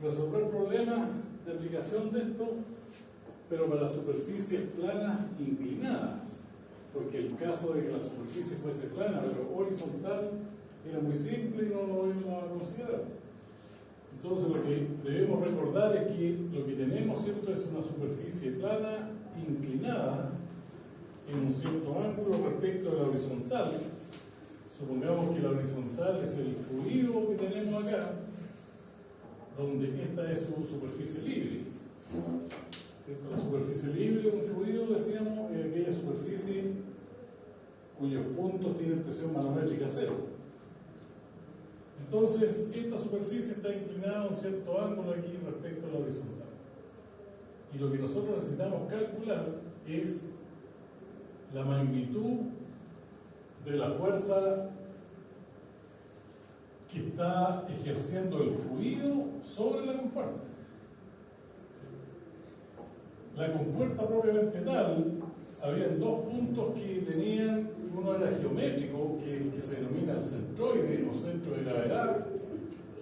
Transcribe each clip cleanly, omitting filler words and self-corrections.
resolver problemas de aplicación de esto, pero para superficies planas inclinadas, porque el caso de que la superficie fuese plana pero horizontal era muy simple y no lo íbamos a considerar. Entonces lo que debemos recordar es que lo que tenemos, ¿cierto?, es una superficie plana inclinada en un cierto ángulo respecto a la horizontal. Supongamos que la horizontal es el fluido que tenemos acá, donde esta es su superficie libre. ¿Cierto? La superficie libre de un fluido, decíamos, es aquella superficie cuyos puntos tienen presión manométrica cero. Entonces, esta superficie está inclinada a un cierto ángulo aquí respecto a la horizontal. Y lo que nosotros necesitamos calcular es la magnitud de la fuerza que está ejerciendo el fluido sobre la compuerta. La compuerta propiamente tal, había dos puntos que tenían, uno era geométrico, que se denomina el centroide o centro de gravedad,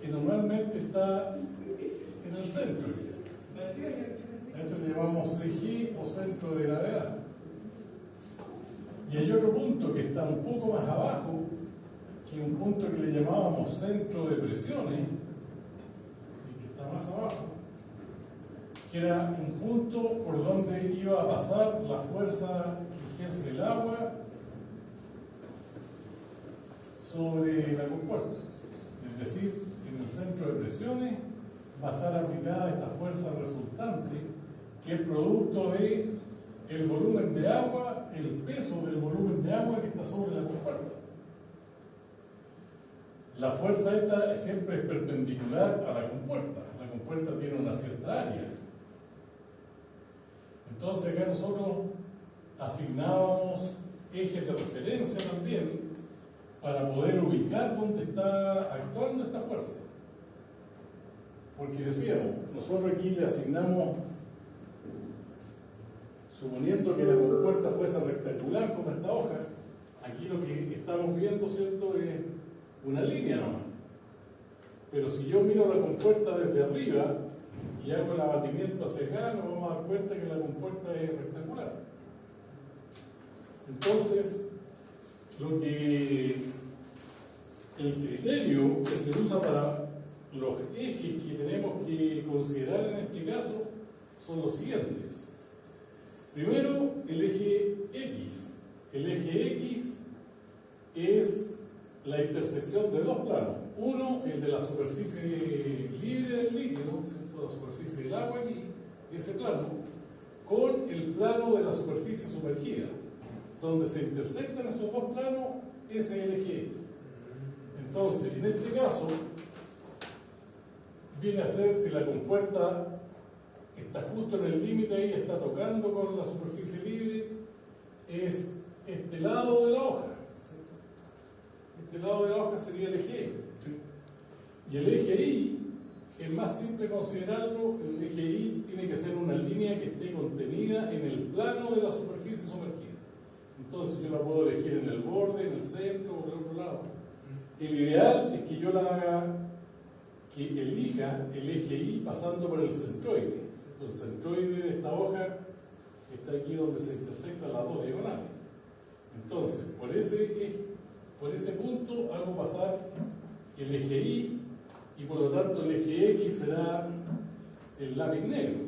que normalmente está en el centro. A ese le llamamos CG o centro de gravedad. Y hay otro punto que está un poco más abajo, que un punto que le llamábamos centro de presiones, y que está más abajo, que era un punto por donde iba a pasar la fuerza que ejerce el agua sobre la compuerta. Es decir, en el centro de presiones va a estar aplicada esta fuerza resultante, que es producto de el volumen de agua, el peso del volumen de agua que está sobre la compuerta. La fuerza esta siempre es perpendicular a la compuerta. La compuerta tiene una cierta área. Entonces acá nosotros asignábamos ejes de referencia también para poder ubicar dónde está actuando esta fuerza. Porque decíamos, nosotros aquí le asignamos, suponiendo que la compuerta fuese rectangular como esta hoja, aquí lo que estamos viendo, ¿cierto?, es una línea nomás. Pero si yo miro la compuerta desde arriba y hago el abatimiento hacia acá, nos vamos a dar cuenta que la compuerta es rectangular. Entonces, el criterio que se usa para los ejes que tenemos que considerar en este caso son los siguientes. Primero, el eje X. El eje X es la intersección de dos planos. Uno, el de la superficie libre del líquido, ¿cierto?, la superficie del agua aquí, ese plano, con el plano de la superficie sumergida. Donde se intersectan esos dos planos, ese es el eje X. Entonces, en este caso, viene a ser si la compuerta está justo en el límite ahí, está tocando con la superficie libre, es este lado de la hoja. Este lado de la hoja sería el eje Y. Y el eje Y es más simple considerarlo. El eje Y tiene que ser una línea que esté contenida en el plano de la superficie sumergida. Entonces yo la puedo elegir en el borde, en el centro o en el otro lado. El ideal es que yo la haga, que elija el eje Y pasando por el centroide. El centroide de esta hoja está aquí donde se intersectan las dos diagonales. Entonces, por ese punto hago pasar el eje Y y por lo tanto el eje X será el lápiz negro.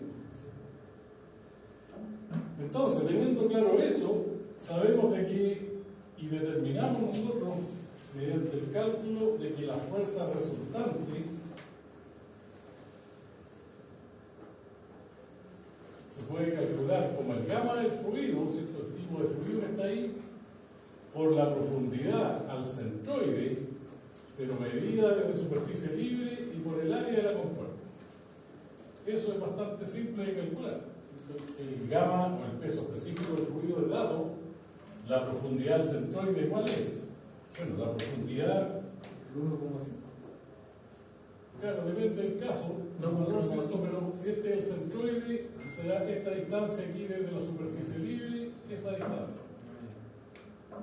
Entonces, teniendo claro eso, sabemos de que y determinamos nosotros mediante el cálculo de que la fuerza resultante se puede calcular como el gamma del fluido, ¿cierto?, el tipo de fluido que está ahí, por la profundidad al centroide, pero medida desde superficie libre y por el área de la compuerta. Eso es bastante simple de calcular. El gamma o el peso específico del fluido es dado, la profundidad al centroide, ¿cuál es? Bueno, la profundidad 1,5. Claro, depende del caso, pero si este es el centroide, será esta distancia aquí desde la superficie libre, esa distancia.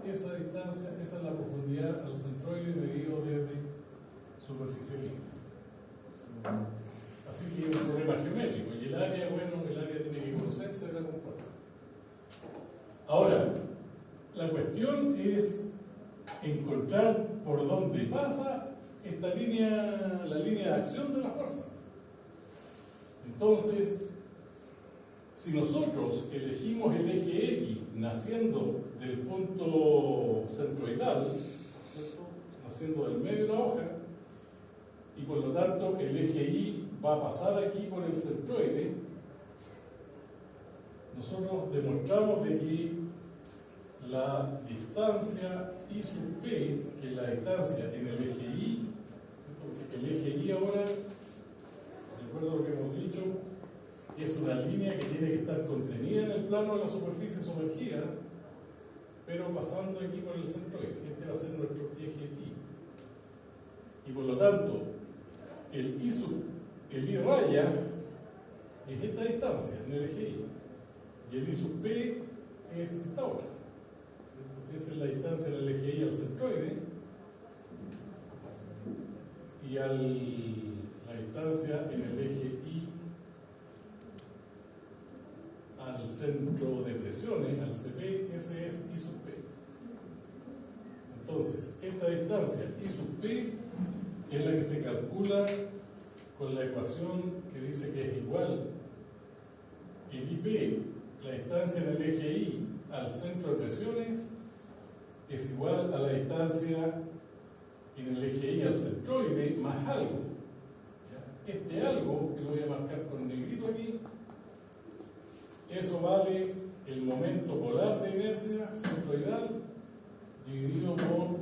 Esa distancia, esa es la profundidad al centroide medido desde superficie libre. Así cuestión es encontrar por dónde pasa esta línea, la línea de acción de la fuerza. Entonces, si nosotros elegimos el eje X naciendo del punto centroidal, ¿cierto?, naciendo del medio de la hoja, y por lo tanto el eje Y va a pasar aquí por el centroide, nosotros demostramos de que la distancia I sub P, que es la distancia en el eje Y, porque el eje Y ahora, de acuerdo a lo que hemos dicho, es una línea que tiene que estar contenida en el plano de la superficie sumergida, pero pasando aquí por el centroide. Este va a ser nuestro eje Y. Y por lo tanto, el I raya es esta distancia en el eje Y. Y el I sub P es esta otra. Esa es la distancia en el eje Y al centroide. Y la distancia en el eje Y al centro de presiones, al CP, ese es I sub P. Entonces, esta distancia I sub P es la que se calcula con la ecuación que dice que es igual el IP, la distancia en el eje Y al centro de presiones, es igual a la distancia en el eje Y al centroide más algo. Este algo, que lo voy a marcar con negrito aquí, eso vale el momento polar de inercia centroidal dividido por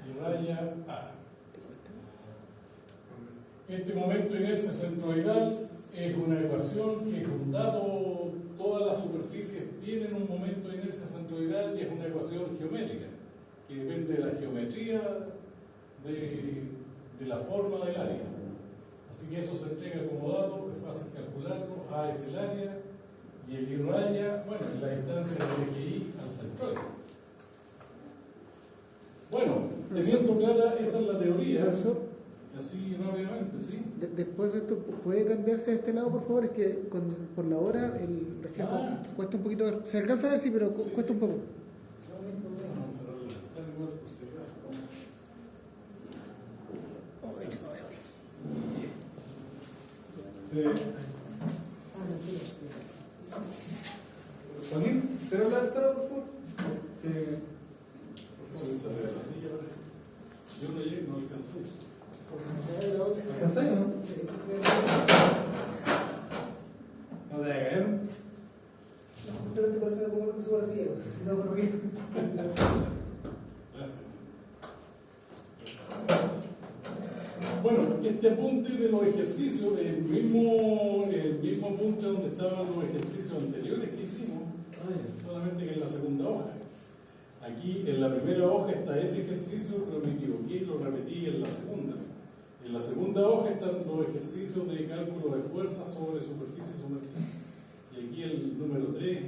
I raya A. Este momento de inercia centroidal es una ecuación que es un dato, todas las superficies tienen un momento de inercia centroidal y es una ecuación geométrica que depende de la geometría de la forma del área. Así que eso se entrega como dato, es fácil calcularlo. A es el área y el I raya, bueno, es la distancia del eje Y al centroide. Bueno, teniendo clara, esa es la teoría. Así rápidamente, ¿sí? Después de esto, ¿puede cambiarse a este lado, por favor? Es que por la hora el reflejo cuesta un poquito. Se alcanza a ver, sí, pero cuesta un poco. No, no hay problema, vamos a cerrar la ventana igual por si acaso. Juanín, ¿será la ventana, por favor? Eso de la silla, parece. Yo no llegué, no alcancé. ¿Alcanzé o no? ¿No te va a caer? No, justamente por eso me pongo que suba así, si no, por bien. Gracias. Bueno, este apunte de los ejercicios es el mismo apunte donde estaban los ejercicios anteriores que hicimos, solamente que en la segunda hoja. Aquí en la primera hoja está ese ejercicio, pero me equivoqué y lo repetí en la segunda. En la segunda hoja están los ejercicios de cálculo de fuerza sobre superficie sumergida. Y aquí el número 3,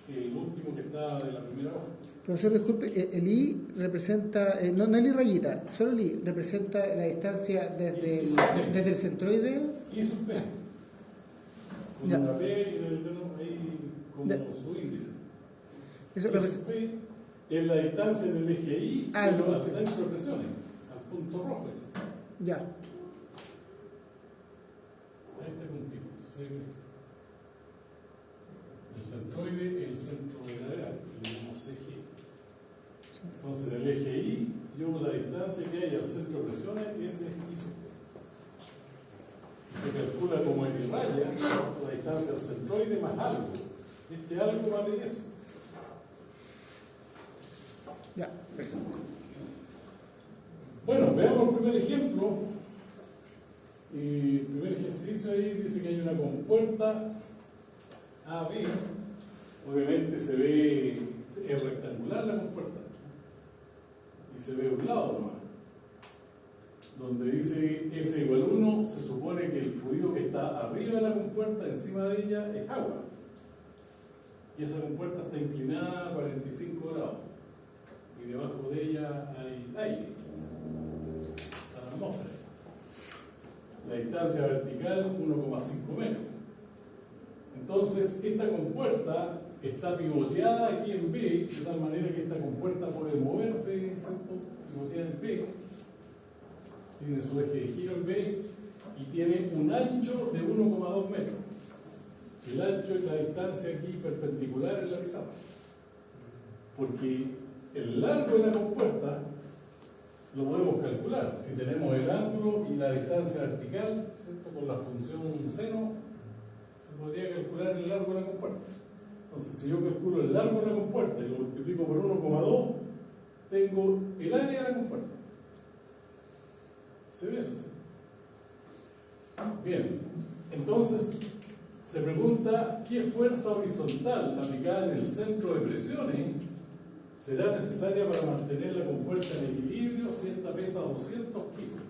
el último que está de la primera hoja. Profesor, disculpe, el I representa, no el I rayita, solo el I representa la distancia desde el centroide. Y sub P. Con Ya. una P y el dedo ahí como su índice. Eso Y sub P es la distancia del eje Y al punto. centro de presiones, al punto rojo ese. Ya. A este puntito. El centroide, el centro de gravedad, que le llamamos CG. Entonces, el eje Y, yo la distancia que hay al centro de presiones, ese es I sub P. Y se calcula como el I raya, la distancia al centroide más algo. Este algo vale eso. Ya. Bueno, veamos el primer ejemplo. El primer ejercicio ahí dice que hay una compuerta AB. Obviamente se ve, es rectangular la compuerta. Y se ve un lado nomás. Donde dice S igual 1, se supone que el fluido que está arriba de la compuerta, encima de ella, es agua. Y esa compuerta está inclinada a 45 grados. Y debajo de ella hay aire. Está la atmósfera. La distancia vertical 1,5 metros. Entonces, esta compuerta está pivoteada aquí en B, de tal manera que esta compuerta puede moverse, ¿cierto? Pivoteada en B, tiene su eje de giro en B y tiene un ancho de 1,2 metros. El ancho es la distancia aquí perpendicular en la pizarra, porque el largo de la compuerta lo podemos calcular. Si tenemos el ángulo y la distancia vertical, ¿cierto? Con la función seno, se podría calcular el largo de la compuerta. Entonces, si yo calculo el largo de la compuerta y lo multiplico por 1,2, tengo el área de la compuerta. ¿Se ve eso? Bien, entonces se pregunta qué fuerza horizontal aplicada en el centro de presiones será necesaria para mantener la compuerta en equilibrio si esta pesa 200 kilos.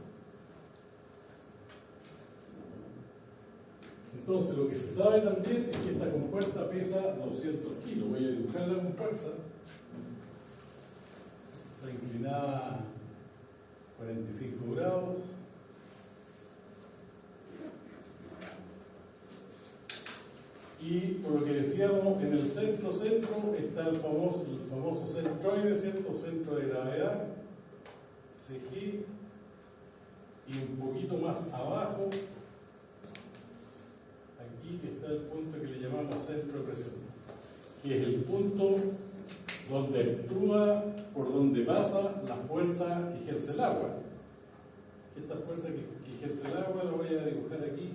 Entonces, lo que se sabe también es que esta compuerta pesa 200 kilos. Voy a dibujar la compuerta. Está inclinada a 45 grados. Y por lo que decíamos, en el centro está el famoso centroide, ¿cierto? Centro de gravedad, CG, y un poquito más abajo, aquí está el punto que le llamamos centro de presión, que es el punto donde actúa, por donde pasa la fuerza que ejerce el agua. Esta fuerza que ejerce el agua la voy a dibujar aquí.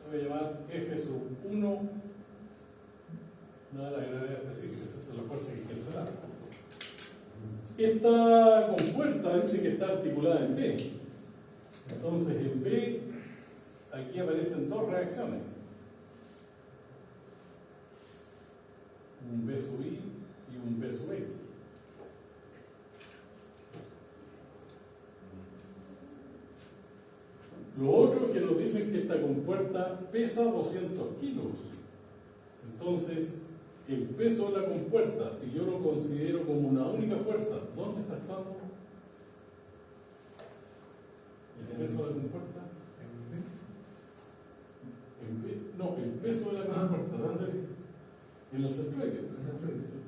Voy a llamar F sub 1, nada de la gravedad específica, esta es la fuerza que ejerce el agua. Esta compuerta dice que está articulada en B. Entonces en B, aquí aparecen dos reacciones. Un B sub I y un B sub X. Lo otro es que nos dicen que esta compuerta pesa 200 kilos. Entonces, el peso de la compuerta, si yo lo considero como una única fuerza, ¿dónde está actuando? ¿El peso de la compuerta? ¿En B? No, el peso de la compuerta, ¿dónde? En el centroide.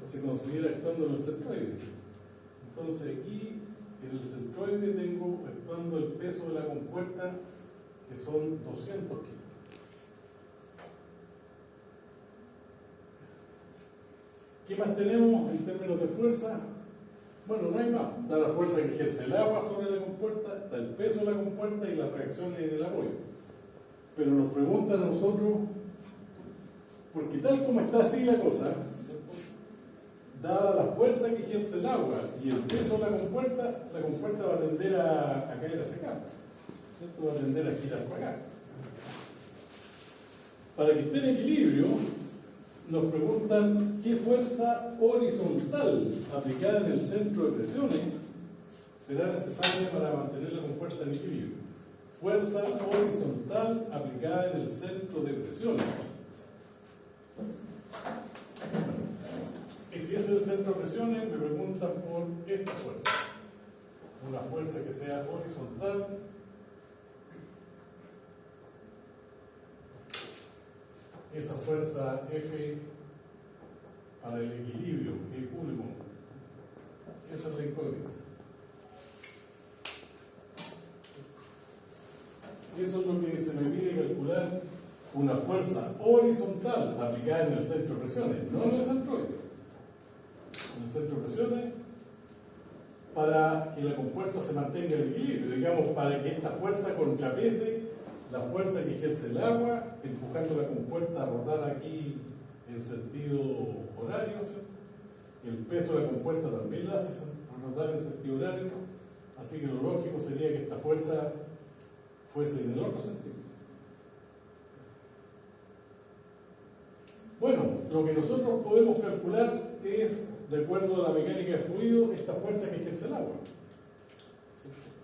Se considera actuando en el centroide. Entonces, aquí, en el centroide, tengo actuando el peso de la compuerta, que son 200 kilos. ¿Qué más tenemos en términos de fuerza? Bueno, no hay más. Está la fuerza que ejerce el agua sobre la compuerta, está el peso de la compuerta y las reacciones en el apoyo. Pero nos preguntan a nosotros, porque tal como está así la cosa, dada la fuerza que ejerce el agua y el peso de la compuerta va a tender a caer hacia acá. ¿Cierto? Va a tender a girar para acá. Para que esté en equilibrio, nos preguntan qué fuerza horizontal aplicada en el centro de presiones será necesaria para mantener la compuerta en equilibrio. Fuerza horizontal aplicada en el centro de presiones. Y si es el centro de presiones, me preguntan por esta fuerza. Una fuerza que sea horizontal. Esa fuerza F para el equilibrio, E Coulomb. Esa es la incógnita. Eso es lo que se me pide calcular, una fuerza horizontal aplicada en el centro de presiones, no en el centroide. En el centro de presiones, para que la compuerta se mantenga en equilibrio, digamos, para que esta fuerza contrapese la fuerza que ejerce el agua, empujando la compuerta a rodar aquí en sentido horario, ¿cierto? El peso de la compuerta también la hace rodar en sentido horario, así que lo lógico sería que esta fuerza fuese en el otro sentido. Bueno, lo que nosotros podemos calcular es, de acuerdo a la mecánica de fluido, esta fuerza que ejerce el agua.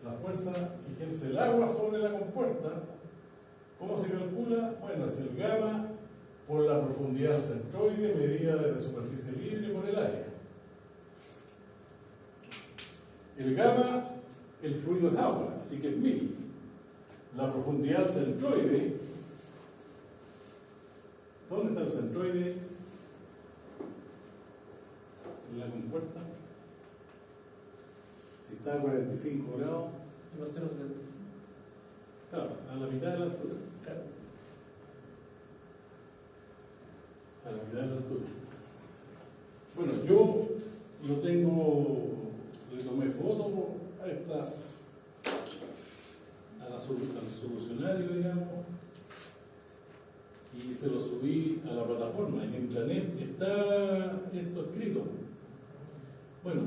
La fuerza que ejerce el agua sobre la compuerta, ¿cómo se calcula? Bueno, es el gamma por la profundidad centroide medida de la superficie libre por el área. El gamma, el fluido es agua, así que es 1000. la profundidad centroide. ¿Dónde está el centroide? En la compuerta. Si está a 45 grados, Va a ser otra. claro, a la mitad de la altura. Claro. A la mitad de la altura. Bueno, yo lo tengo, le tomé foto a estas, al solucionario, digamos, y se lo subí a la plataforma. En intranet está esto escrito. Bueno,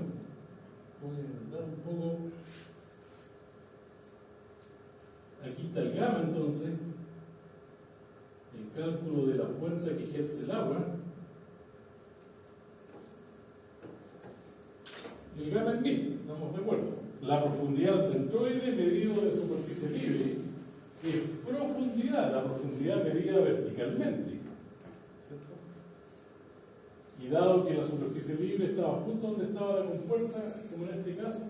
voy a dar un poco. Aquí está el gamma, entonces, el cálculo de la fuerza que ejerce el agua. El gamma es 1000, estamos de acuerdo. La profundidad centroide medido de superficie libre es profundidad, la profundidad medida verticalmente. ¿Cierto? Y dado que la superficie libre estaba justo donde estaba la compuerta, como en este caso,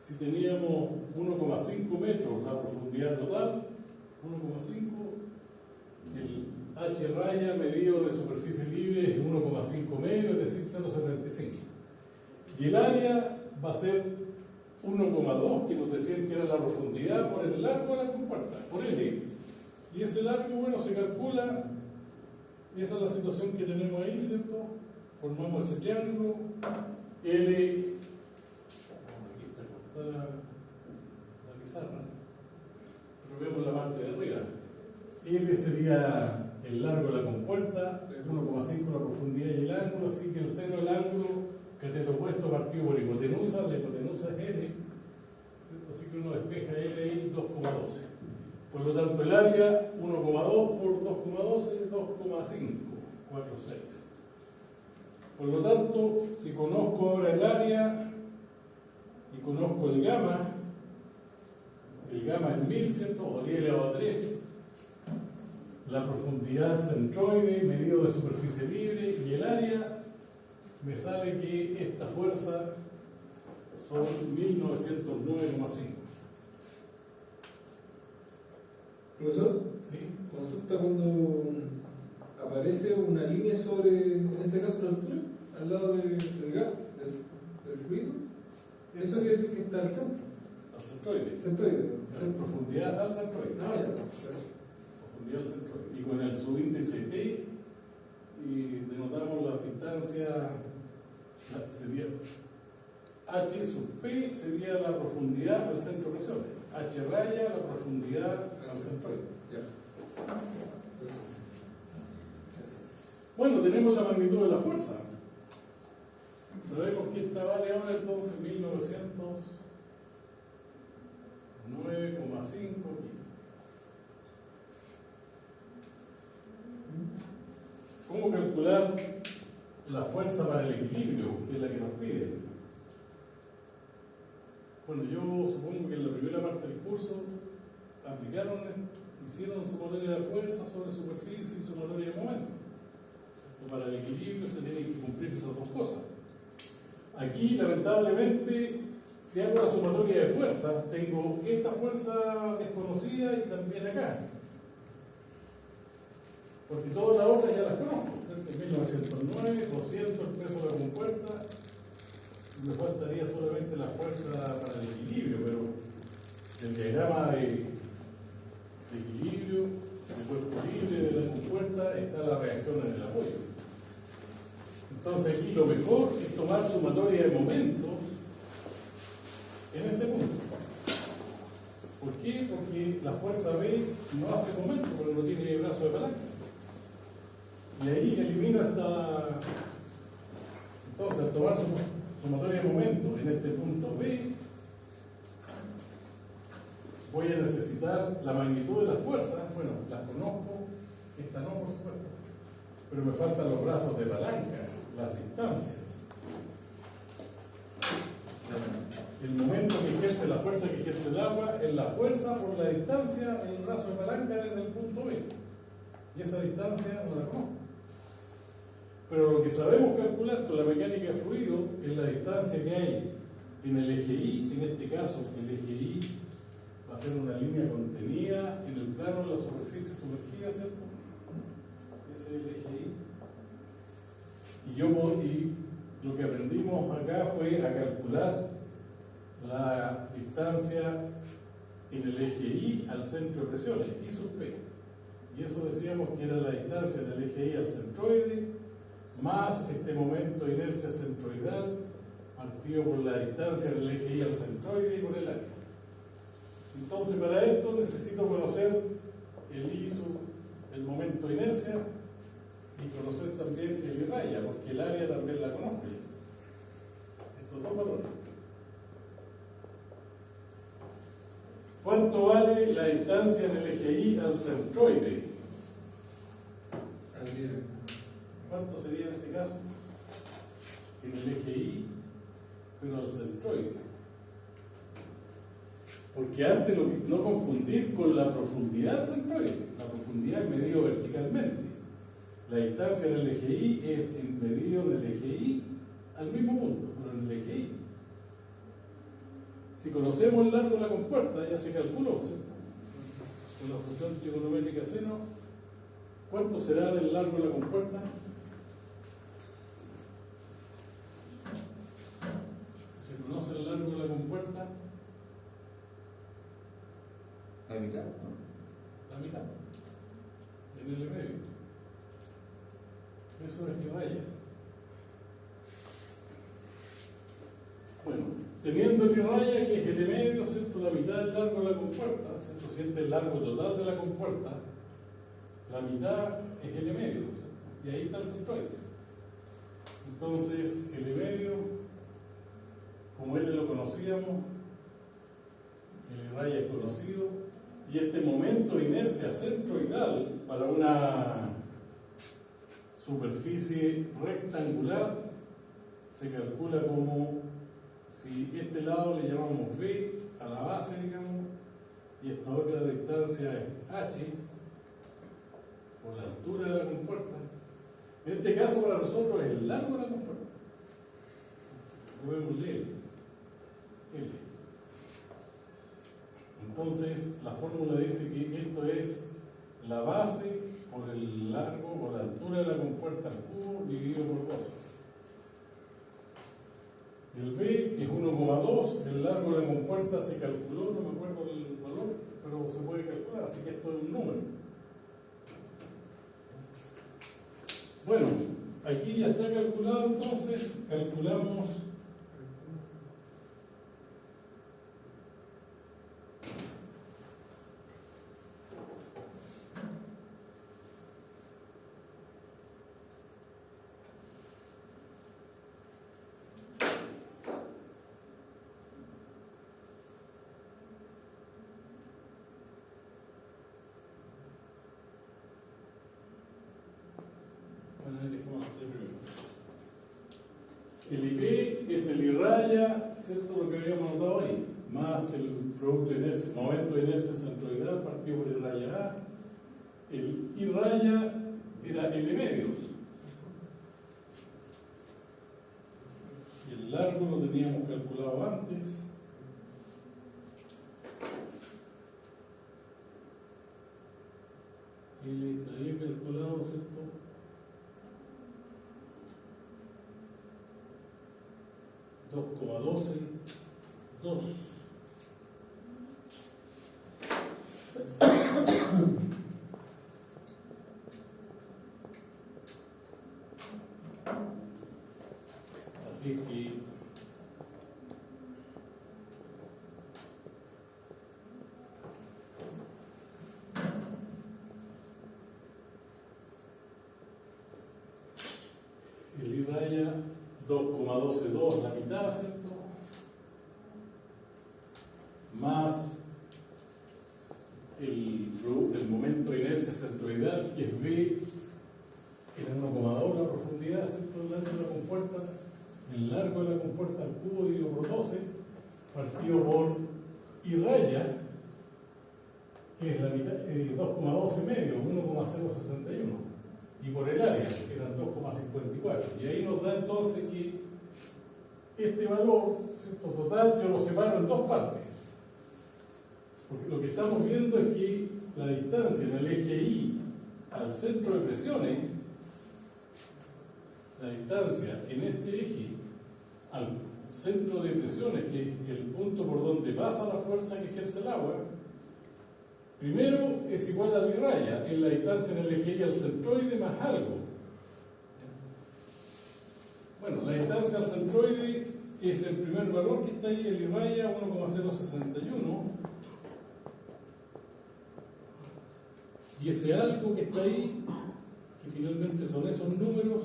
si teníamos 1,5 metros la profundidad total, 1,5, el H raya medido de superficie libre es 1,5 medio, es decir, 0,75. Y el área va a ser 1,2, que nos decían que era la profundidad por el largo de la compuerta, por L. Y ese largo, bueno, se calcula, y esa es la situación que tenemos ahí, ¿cierto? Formamos ese triángulo, L. La pizarra, pero vemos la parte de arriba. L sería el largo de la compuerta, 1,5 la profundidad y el ángulo, así que el seno del ángulo cateto opuesto partido por hipotenusa, la hipotenusa es L, ¿cierto? Así que uno despeja L ahí 2,12. Por lo tanto, el área 1,2 por 2,12, 2,5, 4,6. Por lo tanto, si conozco ahora el área y conozco el gamma es 1000, ¿cierto? O 10 elevado a 3. La profundidad centroide, medido de superficie libre, y el área, me sale que esta fuerza son 1909,5. Profesor, ¿Sí? consulta cuando aparece una línea sobre, en este caso, la altura, al lado del gas, del fluido. Eso quiere decir que está al centro. Al centroide. Centroide. En profundidad al centroide. Ah, ya, gracias. Profundidad al centroide. Y con el subíndice P, y denotamos la distancia, sería H sub P sería la profundidad al centro de presión. H raya la profundidad al centroide. Ya. Gracias. Bueno, tenemos la magnitud de la fuerza. Sabemos que esta vale ahora entonces 1909,5 kilos. ¿Cómo calcular la fuerza para el equilibrio, que es la que nos piden? Bueno, yo supongo que en la primera parte del curso hicieron sumatoria de fuerza sobre superficie y sumatoria de momento. Para el equilibrio se tienen que cumplir esas dos cosas. Aquí, lamentablemente, si hago la sumatoria de fuerzas, tengo esta fuerza desconocida y también acá. Porque todas las otras ya las conozco, ¿cierto? 1909, 200 el peso de la compuerta, me faltaría solamente la fuerza para el equilibrio, pero el diagrama de equilibrio, de cuerpo libre de la compuerta, está la reacción en el apoyo. Entonces aquí lo mejor es tomar sumatoria de momentos en este punto. ¿Por qué? Porque la fuerza B no hace momento, porque no tiene brazo de palanca. Y ahí elimino esta. Entonces, al tomar sumatoria de momentos en este punto B, voy a necesitar la magnitud de las fuerzas. Bueno, las conozco, esta no, por supuesto, pero me faltan los brazos de palanca, las distancias. El momento que ejerce, la fuerza que ejerce el agua es la fuerza por la distancia en el brazo de palanca desde el punto B. Y esa distancia no la conozco. Pero lo que sabemos calcular con la mecánica de fluido es la distancia que hay en el eje Y, en este caso el eje Y va a ser una línea contenida en el plano de la superficie sumergida, ¿cierto? Ese es el eje Y. Y lo que aprendimos acá fue a calcular la distancia en el eje Y al centro de presiones, I sub P. Y eso decíamos que era la distancia del eje Y al centroide, más este momento de inercia centroidal, partido por la distancia del eje Y al centroide y por el área. Entonces, para esto necesito conocer el I sub, el momento de inercia, y conocer también el I raya, porque el área también la conozco ya. Estos dos valores. ¿Cuánto vale la distancia en el eje Y al centroide? ¿Cuánto sería en este caso? En el eje Y, pero al centroide. Porque antes no confundir con la profundidad del centroide. La profundidad es medido verticalmente. La distancia en el eje Y es medido en el eje Y al mismo punto, pero en el eje Y. Si conocemos el largo de la compuerta, ya se calculó, ¿cierto? Con la función trigonométrica seno, ¿cuánto será del largo de la compuerta? Si se conoce el largo de la compuerta, La mitad, ¿no? la mitad, en el medio. Eso es I raya. Bueno, teniendo el I raya, que es el medio, ¿cierto? La mitad del largo de la compuerta, ¿cierto? Siente el largo total de la compuerta, la mitad es el medio, ¿cierto? Y ahí está el centroide. Entonces, el medio, como L lo conocíamos, el I raya es conocido, y este momento de inercia centroidal para una superficie rectangular se calcula como, si este lado le llamamos B a la base, digamos, y esta otra distancia es H, por la altura de la compuerta. En este caso para nosotros es el largo de la compuerta. Llamémosle L. Entonces la fórmula dice que esto es la base por el largo, por la altura de la compuerta al cubo dividido por 12. El B es 1,2, el largo de la compuerta se calculó, no me acuerdo el valor, pero se puede calcular, así que esto es un número. Bueno, aquí ya está calculado, entonces calculamos el IP es el I raya, ¿cierto? Lo que habíamos notado ahí, más el producto de inercia, momento de inercia centroidal partido por I raya A. El I raya era L medios. Y el largo lo teníamos calculado antes. L está bien calculado, ¿cierto? 2,12, 2. Así que el I raya 2,122, la mitad, ¿cierto? Más el momento de inercia centroidal, que es B, que era 1,2 la profundidad, ¿cierto? El largo de la compuerta, el largo de la compuerta al cubo dividido por 12, partido por I raya, que es la mitad, 2,12 medio, 1,061. Y por el área, que eran 2,54. Y ahí nos da entonces que este valor, ¿cierto? Total, yo lo separo en dos partes. Porque lo que estamos viendo es que la distancia en el eje Y al centro de presiones, la distancia en este eje al centro de presiones, que es el punto por donde pasa la fuerza que ejerce el agua, primero es igual a la raya, es la distancia en el eje Y al centroide más algo. Bueno, la distancia al centroide es el primer valor que está ahí, el raya 1,061. Y ese algo que está ahí, que finalmente son esos números,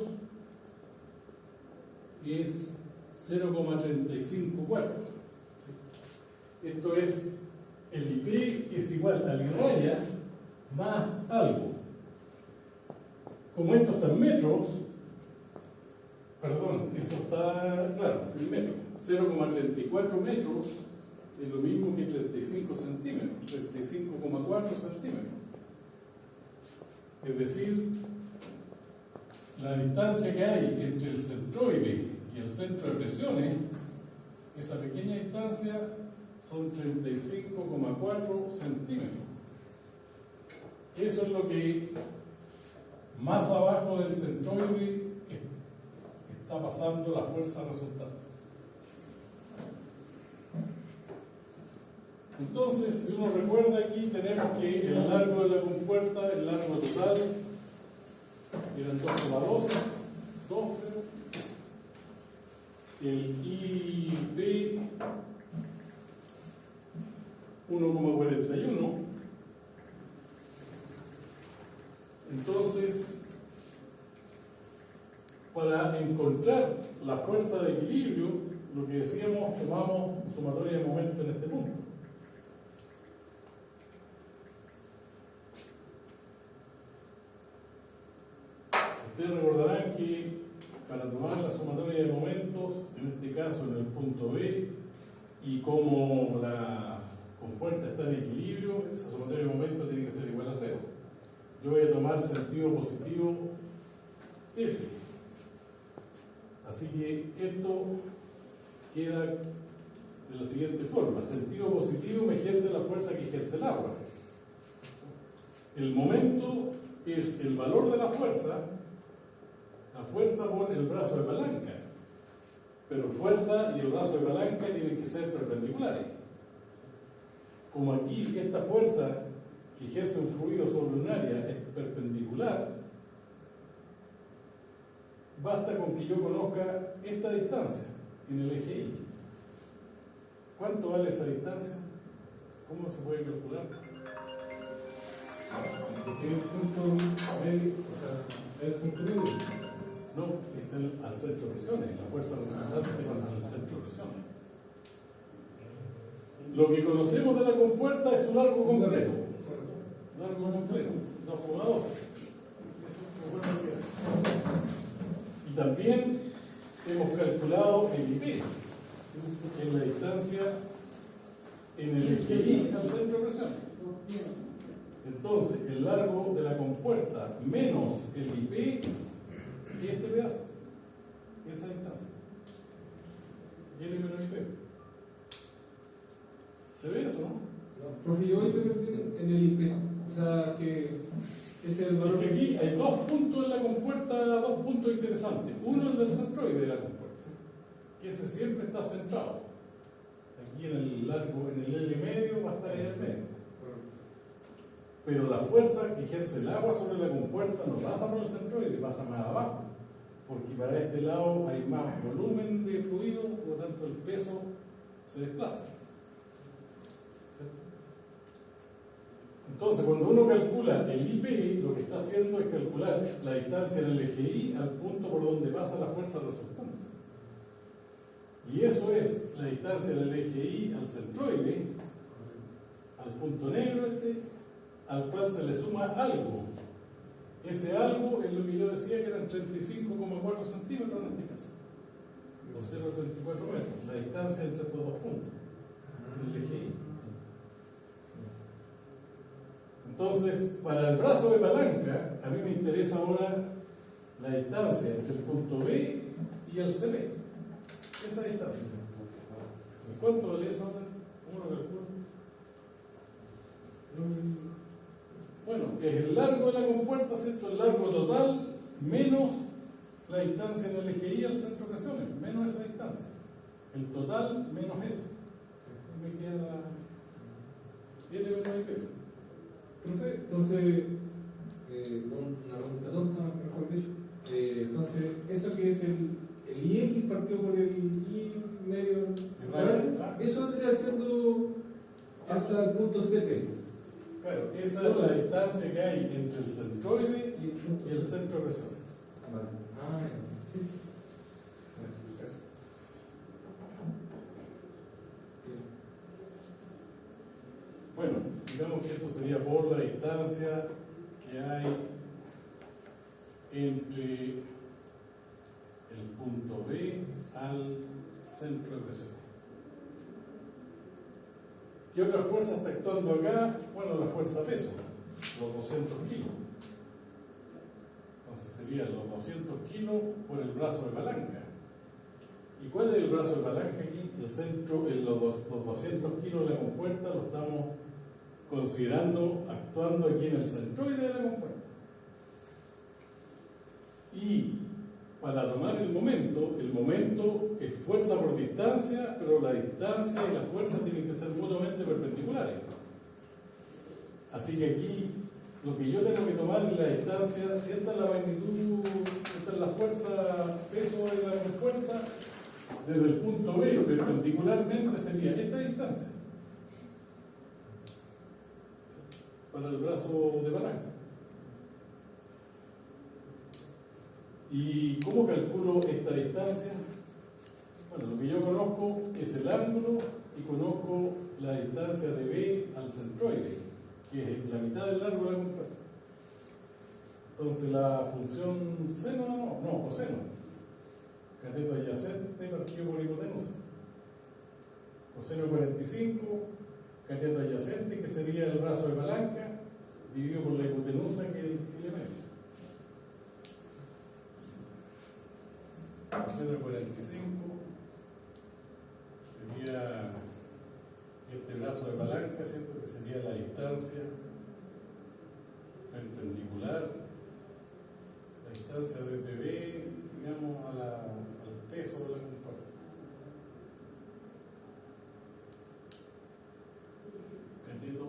es 0,354. Esto es el IP, que es igual a la raya más algo. Como esto está en metros, perdón, eso está, claro, en metros. 0,34 metros es lo mismo que 35 centímetros, 35,4 centímetros. Es decir, la distancia que hay entre el centroide y el centro de presiones, esa pequeña distancia son 35,4 centímetros. Eso es lo que más abajo del centroide está pasando la fuerza resultante. Entonces, si uno recuerda aquí, tenemos que el largo de la compuerta, el largo total, eran 2,12, el IP 1,41. Entonces, para encontrar la fuerza de equilibrio, lo que decíamos, tomamos sumatoria de momento en este punto. Ustedes recordarán que para tomar la sumatoria de momentos, en este caso en el punto B, y como la compuerta está en equilibrio, esa sumatoria de momentos tiene que ser igual a 0. Yo voy a tomar sentido positivo S. Así que esto queda de la siguiente forma. Sentido positivo me ejerce la fuerza que ejerce el agua. El momento es el valor de la fuerza por el brazo de palanca. Pero fuerza y el brazo de palanca tienen que ser perpendiculares. Como aquí esta fuerza que ejerce un fluido sobre un área es perpendicular, basta con que yo conozca esta distancia en el eje Y. ¿Cuánto vale esa distancia? ¿Cómo se puede calcular? Si el punto medio, o sea, el punto medio. No, está al centro de presiones, la fuerza resultante que pasa al centro de presiones. Lo que conocemos de la compuerta es su largo completo. Largo completo, 2,12. Eso es bueno que era. Y también hemos calculado el IP, que es la distancia en el eje Y al centro de presión. Entonces, el largo de la compuerta menos el IP y este pedazo, esa distancia. Y el menos IP. ¿Se ve eso, no? Profe, yo hoy me perdí en el IP. O sea, que ese es el valor. Porque aquí hay dos puntos en la compuerta, dos puntos interesantes. Uno es del centroide de la compuerta, que ese siempre está centrado. Aquí en el largo, en el L medio, va a estar en el medio. Pero la fuerza que ejerce el agua sobre la compuerta no pasa por el centroide, pasa más abajo. Porque para este lado hay más volumen de fluido, por lo tanto el peso se desplaza. Entonces, cuando uno calcula el IP, lo que está haciendo es calcular la distancia en el eje Y al punto por donde pasa la fuerza resultante. Y eso es la distancia del eje Y al centroide, al punto negro al cual se le suma algo. Ese algo es lo que yo decía que eran 35,4 centímetros en este caso, o 0,34 metros, la distancia entre estos dos puntos, en el eje Y. Entonces, para el brazo de palanca, a mí me interesa ahora la distancia entre el punto B y el CB. Esa distancia. ¿Cuánto vale eso? ¿Cómo lo calculo? Bueno, es el largo de la compuerta, ¿cierto? El largo total menos la distancia en el eje Y al centro de presiones, menos esa distancia. El total menos eso. Me queda L menos IP. Profe, entonces, una pregunta tonta, mejor dicho. Entonces, ¿eso que es el IX partido por el I medio real? Eso vendría siendo hasta el punto CP. Claro, esa es la distancia que hay entre el centroide y el centro de presión. Vale. Ah, sí. Bueno, digamos que esto sería por la distancia que hay entre el punto B al centro de presión. ¿Qué otra fuerza está actuando acá? Bueno, la fuerza peso, los 200 kilos. Entonces serían los 200 kilos por el brazo de palanca. ¿Y cuál es el brazo de palanca aquí? El centro, los 200 kilos de la compuerta lo estamos considerando actuando aquí en el centroide de la compuerta. Y para tomar el momento es fuerza por distancia, pero la distancia y la fuerza tienen que ser mutuamente perpendiculares. Así que aquí lo que yo tengo que tomar es la distancia, si esta es la magnitud, esta es la fuerza peso de la compuerta, desde el punto B perpendicularmente sería esta distancia para el brazo de palanca. ¿Y cómo calculo esta distancia? Bueno, lo que yo conozco es el ángulo y conozco la distancia de B al centroide, que es la mitad del largo de la compuerta. Entonces la función seno, no, coseno. Cateto adyacente partido por hipotenusa. Coseno de 45, cateto adyacente, que sería el brazo de palanca, dividido por la hipotenusa, que es el elemento. Coseno de 45 sería este brazo de palanca, ¿cierto? Que sería la distancia perpendicular, la distancia desde B, digamos, al peso de la compuerta. Cateto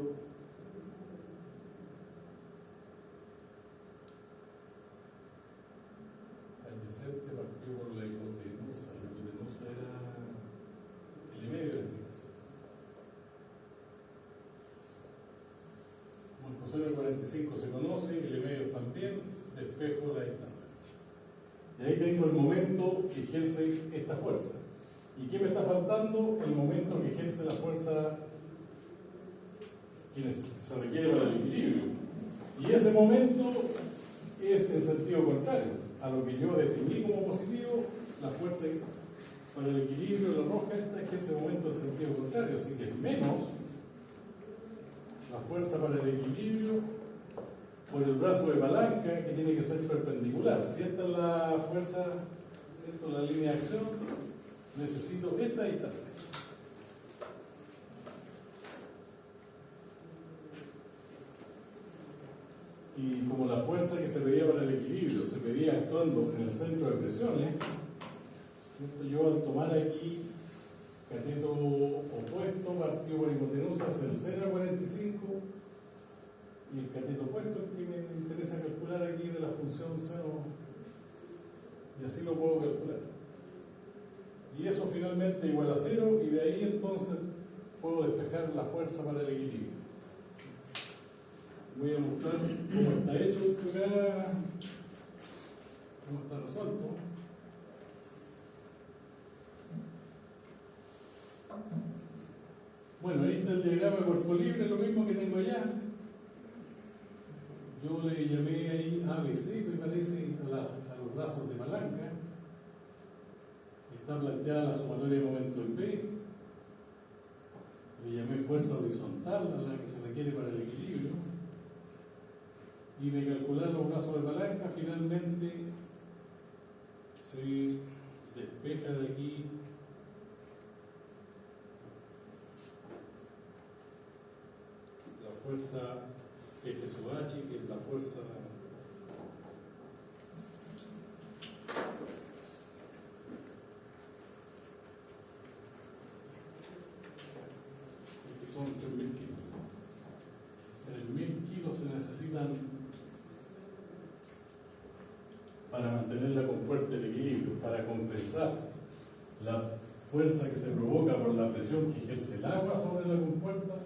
adyacente partido por la hipotenusa. La hipotenusa era el medio de la explicación. Como el coseno de 45 se conoce, el medio también, despejo la distancia. Y ahí tengo el momento que ejerce esta fuerza. ¿Y qué me está faltando? El momento que ejerce la fuerza que se requiere para el equilibrio. Y ese momento es en sentido contrario a lo que yo definí como positivo. La fuerza para el equilibrio, la roja esta, ejerce momento en sentido contrario, así que es menos la fuerza para el equilibrio por el brazo de palanca, que tiene que ser perpendicular. Si esta es la fuerza, ¿cierto?, la línea de acción, necesito esta distancia. Y como la fuerza que se pedía para el equilibrio se pedía actuando en el centro de presiones, ¿cierto?, yo al tomar aquí cateto opuesto partido por hipotenusa hacia el seno de 45, y el cateto opuesto es que me interesa calcular aquí de la función seno, y así lo puedo calcular. Y eso finalmente igual a 0, y de ahí entonces puedo despejar la fuerza para el equilibrio. Voy a mostrar cómo está hecho esto acá, cómo está resuelto. Bueno, ahí está el diagrama de cuerpo libre, lo mismo que tengo allá. Yo le llamé ahí ABC, me parece, a los brazos de palanca. Está planteada la sumatoria de momento en B. Le llamé fuerza horizontal a la que se requiere para el equilibrio. Y de calcular los brazos de palanca, finalmente se despeja de aquí la fuerza F sub H, que es la fuerza que son 3.000 kilos. 3.000 kilos se necesitan para mantener la compuerta en equilibrio, para compensar la fuerza que se provoca por la presión que ejerce el agua sobre la compuerta,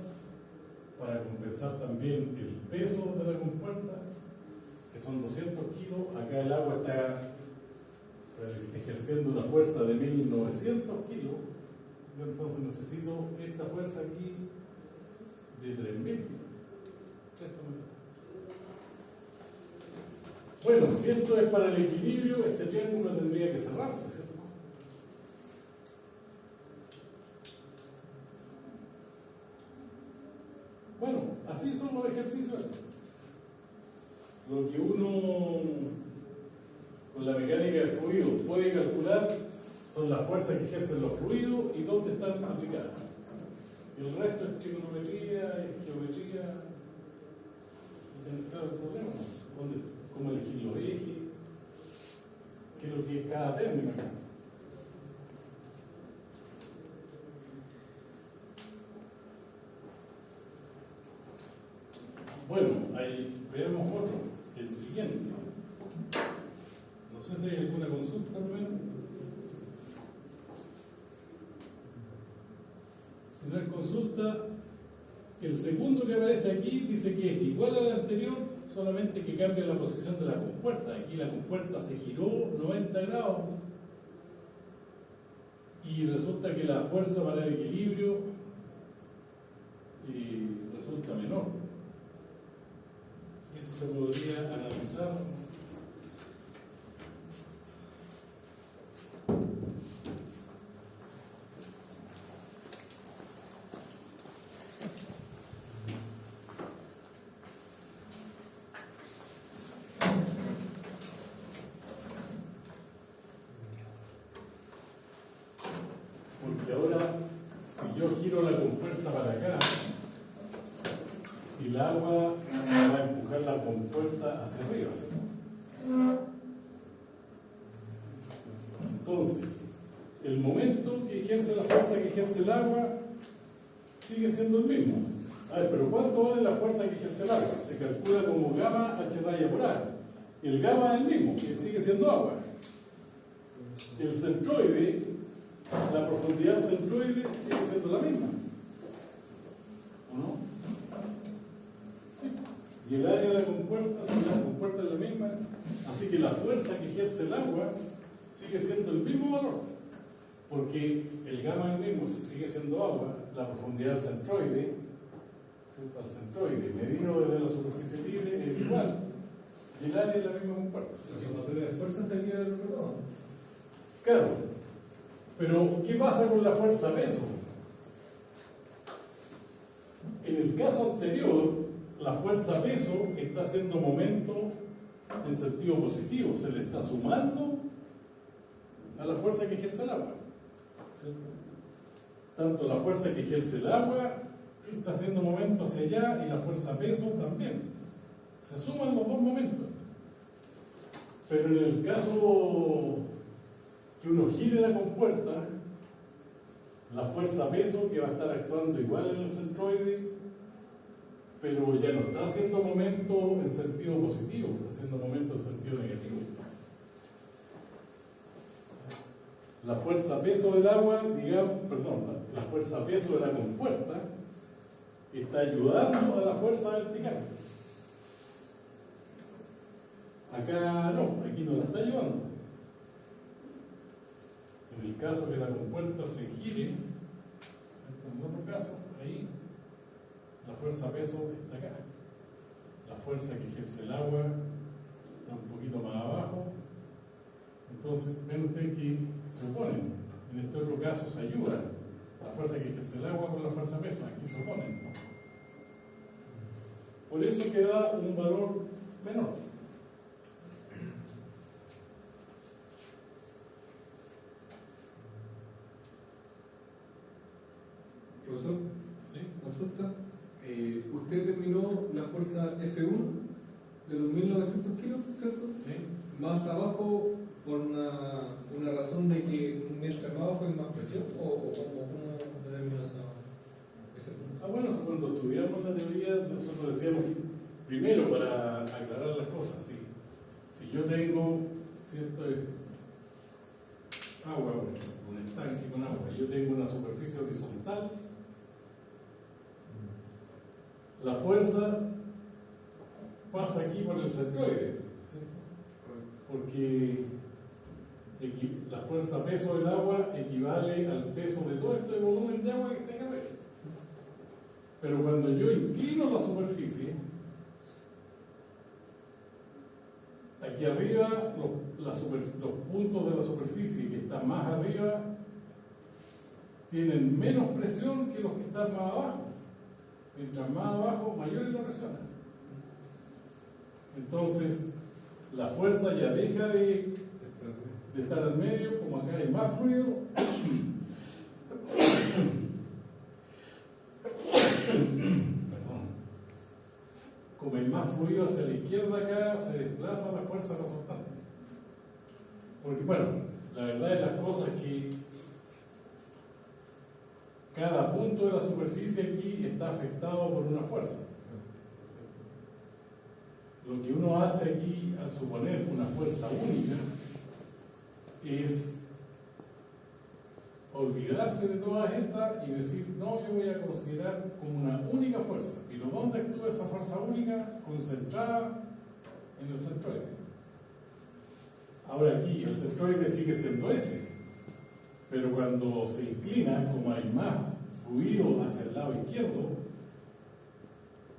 para compensar también el peso de la compuerta, que son 200 kilos. Acá el agua está ejerciendo una fuerza de 1.900 kilos. Yo entonces necesito esta fuerza aquí de 3.000 kilos. Bueno, si esto es para el equilibrio, este triángulo tendría que cerrarse, ¿cierto? Bueno, así son los ejercicios. Lo que uno con la mecánica de fluidos puede calcular son las fuerzas que ejercen los fluidos y dónde están aplicadas. Y el resto es trigonometría, es geometría. Y tener claro el problema, ¿no? Cómo elegir los ejes, qué es lo que es cada término acá. Bueno, ahí veremos otro, el siguiente. No sé si hay alguna consulta primero. Si no hay consulta, el segundo que aparece aquí dice que es igual al anterior, solamente que cambia la posición de la compuerta. Aquí la compuerta se giró 90 grados y resulta que la fuerza para el equilibrio resulta menor. Eso se podría analizar. Porque ahora, si yo giro la compuerta para acá, el agua va a empujar la compuerta hacia arriba, ¿cierto? Entonces, el momento que ejerce la fuerza que ejerce el agua sigue siendo el mismo. A ver, pero ¿cuánto vale la fuerza que ejerce el agua? Se calcula como gamma h raya por a. El gamma es el mismo, que sigue siendo agua. El centroide, la profundidad del centroide sigue siendo la misma. ¿O no? Sí. Y el área de la compuerta es la misma. Así que la fuerza que ejerce el agua sigue siendo el mismo valor. Porque el gamma es el mismo, sigue siendo agua. La profundidad del centroide, ¿cierto? El centroide medido desde la superficie libre es igual. Y el área es la misma compuerta. La sumatoria de fuerza sería del otro lado. Claro. Pero, ¿qué pasa con la fuerza peso? En el caso anterior, la fuerza peso está haciendo momento en sentido positivo, se le está sumando a la fuerza que ejerce el agua. ¿Cierto? Tanto la fuerza que ejerce el agua está haciendo momento hacia allá y la fuerza peso también. Se suman los dos momentos. Pero en el caso que uno gire la compuerta, la fuerza peso que va a estar actuando igual en el centroide, pero ya no está haciendo momento en sentido positivo, está haciendo momento en sentido negativo. La fuerza peso del agua, la fuerza peso de la compuerta está ayudando a la fuerza vertical. Acá no, aquí no la está ayudando. En el caso que la compuerta se gire, ¿cierto? En otro caso, ahí la fuerza peso está acá. La fuerza que ejerce el agua está un poquito más abajo. Entonces, ven ustedes que se oponen. En este otro caso se ayudan. La fuerza que ejerce el agua con la fuerza peso, aquí se oponen. Por eso queda un valor menor. Profesor, ¿Sí? consulta. usted determinó la fuerza F1 de los 1900 kilos, ¿cierto? ¿Sí? Más abajo por una razón de que mientras más abajo hay más presión, o cómo determinó ese punto. Bueno, cuando estudiamos la teoría, nosotros decíamos que, primero, para aclarar las cosas, si yo tengo cierto agua, un estanque con agua, y yo tengo una superficie horizontal, la fuerza pasa aquí por el centroide, ¿cierto? Porque la fuerza peso del agua equivale al peso de todo este volumen de agua que está acá arriba. Pero cuando yo inclino la superficie, aquí arriba los puntos de la superficie que están más arriba tienen menos presión que los que están más abajo. Mientras más abajo, mayor es la presión. Entonces, la fuerza ya deja de estar al medio, como acá hay más fluido. Perdón. Como hay más fluido hacia la izquierda acá, se desplaza la fuerza resultante. Porque, bueno, la verdad de las cosas es que cada punto de la superficie aquí está afectado por una fuerza. Lo que uno hace aquí al suponer una fuerza única es olvidarse de todas estas y decir, no, yo voy a considerar como una única fuerza. ¿Pero dónde actúa esa fuerza única? Concentrada en el centroide. Ahora aquí el centroide sigue siendo ese, pero cuando se inclina, como hay más fluido hacia el lado izquierdo,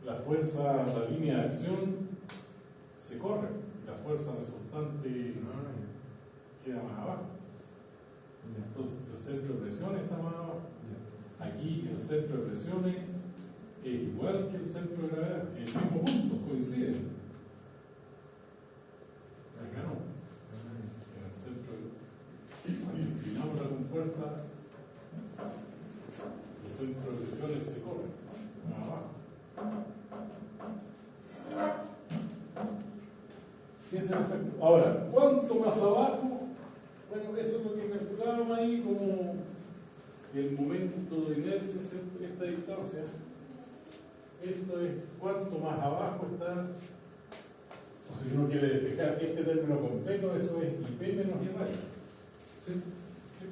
la fuerza, la línea de acción se corre, la fuerza resultante queda más abajo. Entonces el centro de presión está más abajo. Aquí el centro de presiones es igual que el centro de gravedad, en el mismo punto, coinciden. Acá no. En el centro, cuando inclinamos la compuerta, el centro de presiones se corre más abajo. ¿Qué es el efecto? Ahora, ¿cuánto más abajo? Bueno, eso es lo que calculábamos ahí como el momento de inercia, ¿cierto? Esta distancia. Esto es cuánto más abajo está. O si uno quiere despejar este término completo, eso es IP menos I radio. ¿Sí? ¿Sí?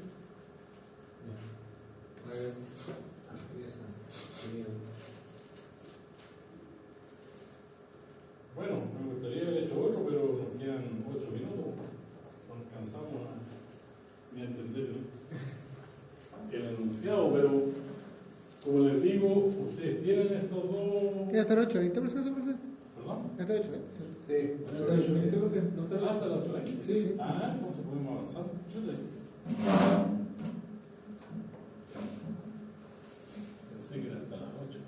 Bueno, me gustaría haber hecho otro, pero nos quedan 8 minutos. No alcanzamos ni a entender el enunciado, pero como les digo, ustedes tienen estos dos. ¿Queda hasta el 8:20 por si acaso, profe? ¿Perdón? Hasta el 8:20. Sí. ¿No está hecho 20, profe? ¿No está ¿Hasta las 8:20? Sí. Ah, entonces podemos avanzar. Chute. Pensé que era hasta las 8.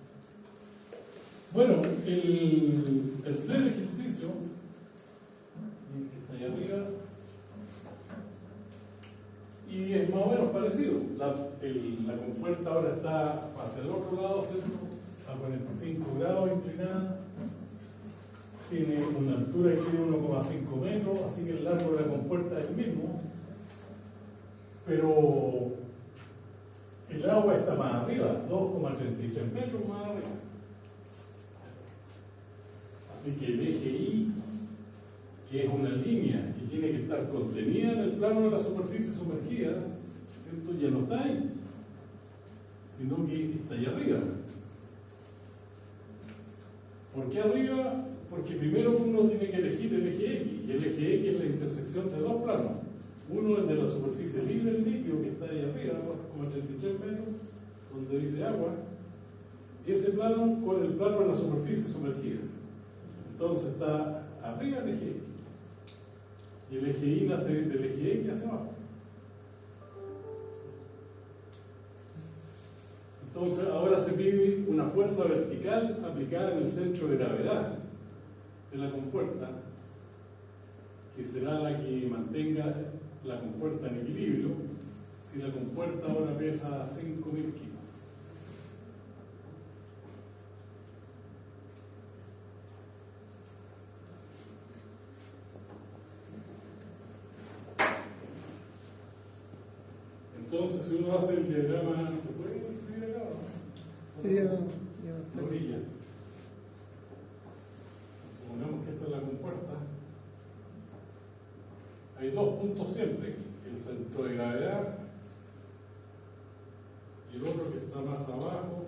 Bueno, el tercer ejercicio, que está ahí arriba, y es más o menos parecido. La compuerta ahora está hacia el otro lado, ¿cierto? A 45 grados inclinada. Tiene una altura aquí de 1,5 metros, así que el largo de la compuerta es el mismo. Pero el agua está más arriba, 2,33 metros más arriba. Así que el eje I, que es una línea que tiene que estar contenida en el plano de la superficie sumergida, ¿cierto? Ya no está ahí, sino que está ahí arriba. ¿Por qué arriba? Porque primero uno tiene que elegir el eje X, y el eje X es la intersección de dos planos. Uno es de la superficie libre del líquido, que está ahí arriba, 2,33 metros, donde dice agua, y ese plano con el plano de la superficie sumergida. Entonces está arriba el eje X. Y el eje Y nace del eje X hacia abajo. Entonces ahora se pide una fuerza vertical aplicada en el centro de gravedad de la compuerta, que será la que mantenga la compuerta en equilibrio si la compuerta ahora pesa 5.000 kilos. Entonces, si uno hace el diagrama, ¿se puede escribir acá? Sí, No brilla. Supongamos que esta es la compuerta. Hay dos puntos siempre aquí: el centro de gravedad y el otro que está más abajo,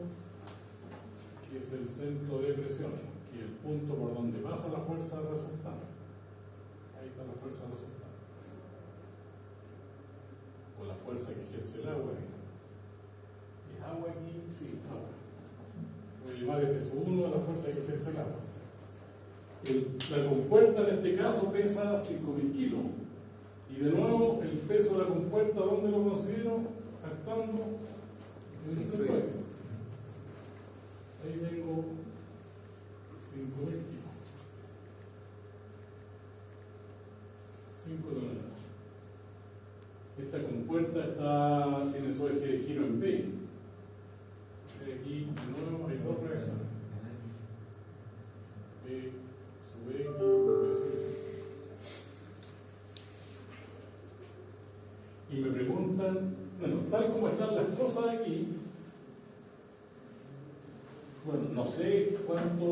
que es el centro de presión, que es el punto por donde pasa la fuerza resultante. Ahí está la fuerza resultante. O la fuerza que ejerce el agua. ¿Es agua aquí? Sí, agua. Voy a llamar F1 a la fuerza que ejerce el agua. La compuerta en este caso pesa 5.000 kilos. Y de nuevo, el peso de la compuerta, ¿dónde lo considero? Actuando en el centroide. Ahí tengo 5.000 kilos. 5 toneladas. Esta compuerta tiene su eje de giro en B. Aquí de nuevo hay dos reacciones. B sub X, B sub Y. Y me preguntan, bueno, tal como están las cosas aquí, bueno, no sé cuánto,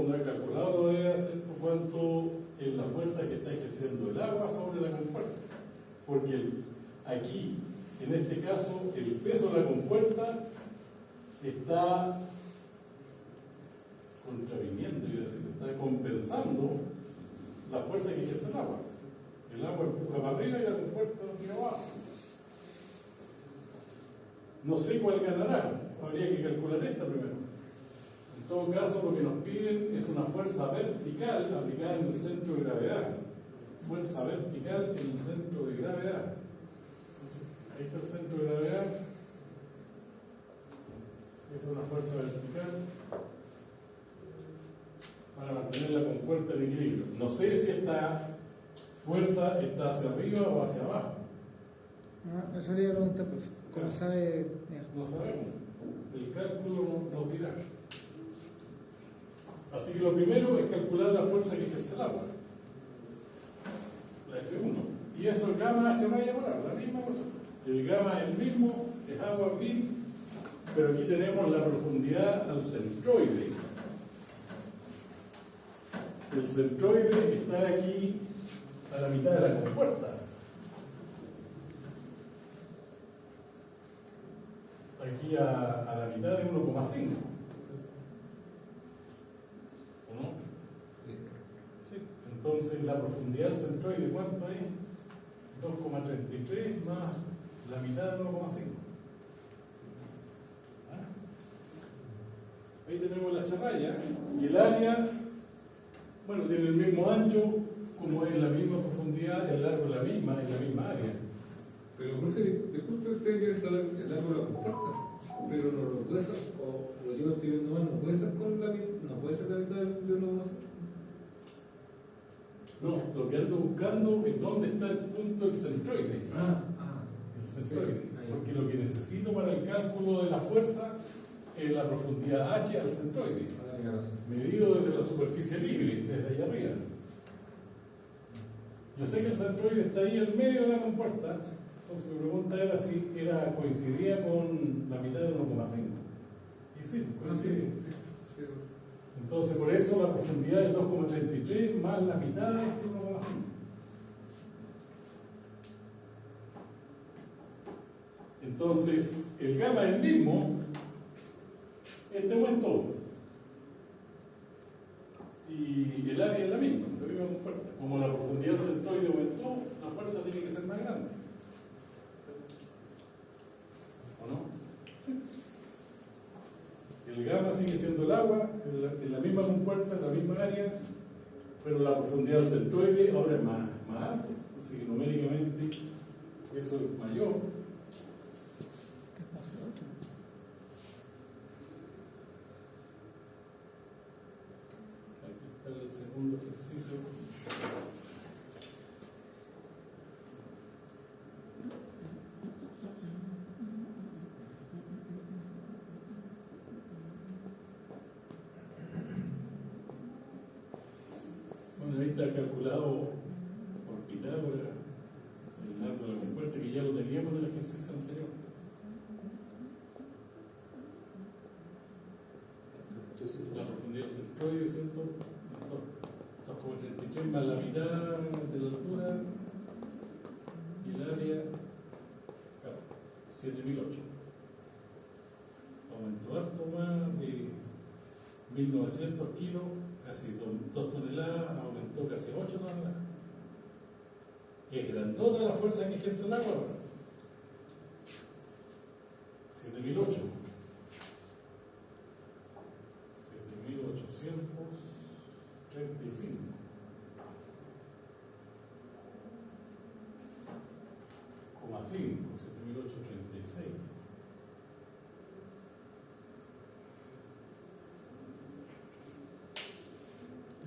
no he calculado todavía, cuánto es la fuerza que está ejerciendo el agua sobre la compuerta. Porque aquí, en este caso, el peso de la compuerta está contraviniendo, es decir, está compensando la fuerza que ejerce el agua. El agua empuja para arriba y la compuerta tira abajo. No sé cuál ganará, habría que calcular esta primero. En todo caso, lo que nos piden es una fuerza vertical aplicada en el centro de gravedad. Fuerza vertical en el centro de gravedad. Ahí está el centro de gravedad. Esa es una fuerza vertical para mantener la compuerta en equilibrio. No sé si esta fuerza está hacia arriba o hacia abajo. No, eso le iba a preguntar, profe. ¿Cómo sabe? No sabemos. El cálculo nos dirá. Así que lo primero es calcular la fuerza que ejerce el agua. La F1. Y eso es gamma H raya por A, la misma cosa. El gamma es el mismo, es agua mil, pero aquí tenemos la profundidad al centroide. El centroide está aquí a la mitad de la compuerta. Aquí a la mitad de 1,5. ¿O no? Sí. Entonces la profundidad del centroide, ¿cuánto es? 2,33 más la mitad de 1,5. Ahí tenemos la charraya. Y el área, bueno, tiene el mismo ancho, como es la misma profundidad, el largo es la misma área. Pero, profe, disculpe, usted quiere saber el largo de la compuerta, pero no lo puede hacer, o lo yo estoy viendo mal, no puede ser con la mitad, no puede ser la mitad de 1,5. No, lo que ando buscando es dónde está el punto del centroide. El centroide. Sí. Porque lo que necesito para el cálculo de la fuerza es la profundidad H al centroide, medido desde la superficie libre, desde allá arriba. Yo sé que el centroide está ahí en medio de la compuerta, entonces mi pregunta era si coincidía con la mitad de 1,5. Y sí, coincide. Sí. Entonces, por eso la profundidad es 2,33 más la mitad de 1,5. Entonces, el gamma es el mismo, este aumentó. Y el área es la misma, compuerta. Como la profundidad del centroide aumentó, la fuerza tiene que ser más grande. ¿O no? Sí. El gamma sigue siendo el agua, en la misma compuerta, en la misma área, pero la profundidad del centroide ahora es más alta. Así que numéricamente eso es mayor. Aquí está el segundo ejercicio. Ahí está calculado por Pitágoras el largo de la compuerta, que ya lo teníamos en el ejercicio anterior. sería el centroide, ¿cierto? Entonces, como 33 más la mitad de la altura y el área, claro, 7008. Aumentó harto más de 1900 kilos, casi 2 toneladas, aumentó casi 8 toneladas. Es grandota la fuerza que ejerce el agua ahora. 7008. 7835. Coma 5, 7836.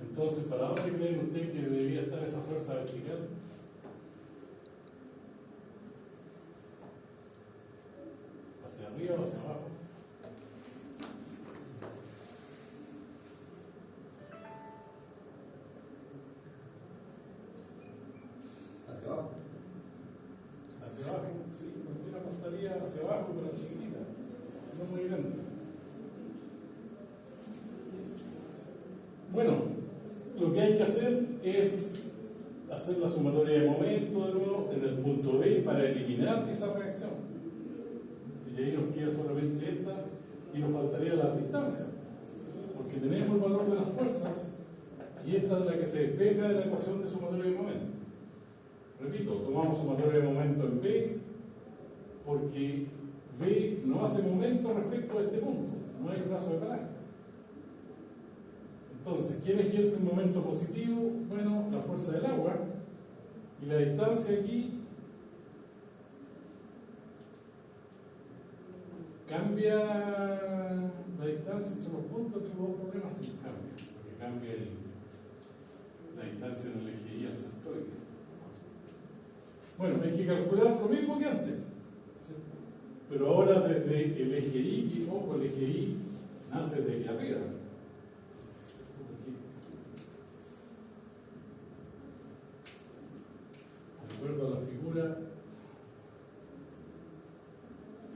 Entonces, ¿para dónde creen ustedes que debería estar esa fuerza vertical? ¿Hacia arriba o hacia abajo? Hacia abajo. Hacia abajo, sí. Yo la apostaría hacia abajo, pero chiquitita, no muy grande. Bueno, lo que hay que hacer es hacer la sumatoria de momento de nuevo en el punto B para eliminar esa reacción. Y ahí nos queda solamente esta y nos faltaría la distancia, porque tenemos el valor de las fuerzas y esta es la que se despeja de la ecuación de sumatoria de momento. Repito, tomamos sumatoria de momento en B porque B no hace momento respecto a este punto, no hay brazo de palanca. Entonces, ¿quién ejerce el momento positivo? Bueno, la fuerza del agua, y la distancia aquí cambia la distancia entre los puntos, entre los dos problemas, sí cambia, porque cambia la distancia en el eje Y al centroide. Bueno, hay que calcular lo mismo que antes, ¿cierto? Pero ahora desde el eje Y, que ojo, el eje Y nace desde arriba. De acuerdo a la figura,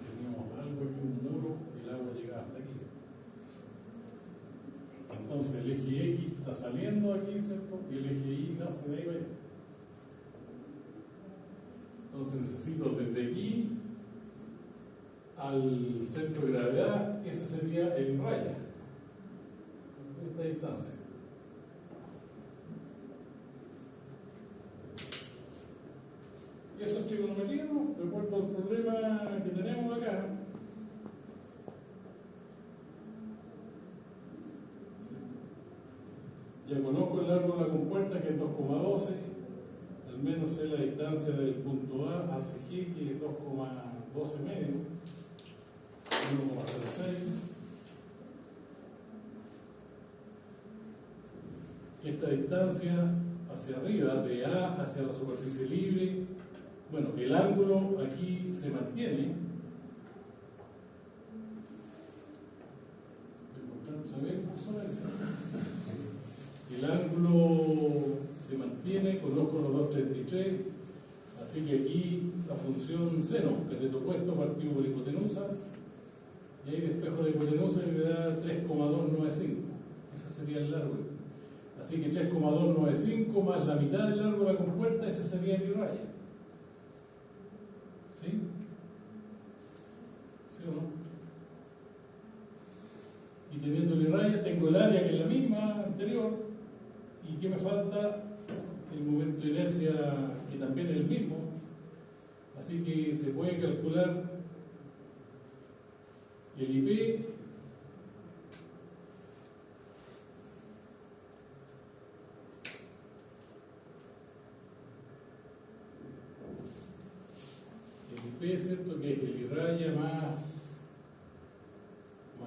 teníamos algo aquí, un muro, y el agua llegaba hasta aquí. Entonces el eje X está saliendo aquí, ¿cierto? Y el eje Y nace de ahí para allá. Entonces necesito desde aquí al centro de gravedad, ese sería el raya, esta distancia. Y eso es trigonometría, ¿no? De acuerdo al problema que tenemos acá. ¿Sí? Ya conozco el largo de la compuerta, que es 2,12. Al menos sé la distancia del punto A hacia G, que es 2,12 medio, 1,06. Esta distancia hacia arriba, de A hacia la superficie libre, bueno, el ángulo aquí se mantiene. El ángulo se mantiene, conozco los 233, así que aquí la función seno, que te tocó esto partido por hipotenusa, y ahí despejo la hipotenusa y me da 3,295. Ese sería el largo. Así que 3,295 más la mitad del largo de la compuerta, ese sería mi raya. ¿Sí? ¿Sí o no? Y teniendo mi raya, tengo el área que es la misma anterior. ¿Y qué me falta? El momento de inercia, que también es el mismo. Así que se puede calcular el IP ¿cierto? Que es el I raya más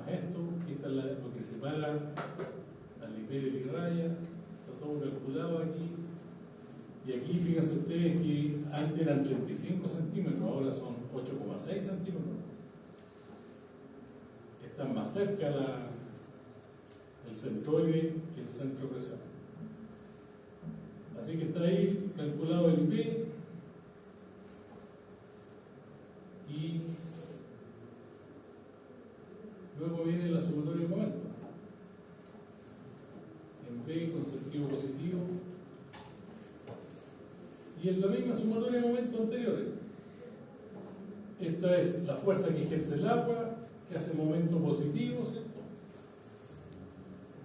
esto, que está lo que separa al IP del I raya, está todo calculado aquí. Y aquí fíjense ustedes que antes eran 35 centímetros, ahora son 8,6 centímetros. Están más cerca el centroide que el centro de presión. Así que está ahí calculado el IP. Y luego viene la sumatoria de momento. en sentido positivo. Y en la misma sumatoria de momentos anteriores. Esta es la fuerza que ejerce el agua, que hace momento positivo, ¿cierto?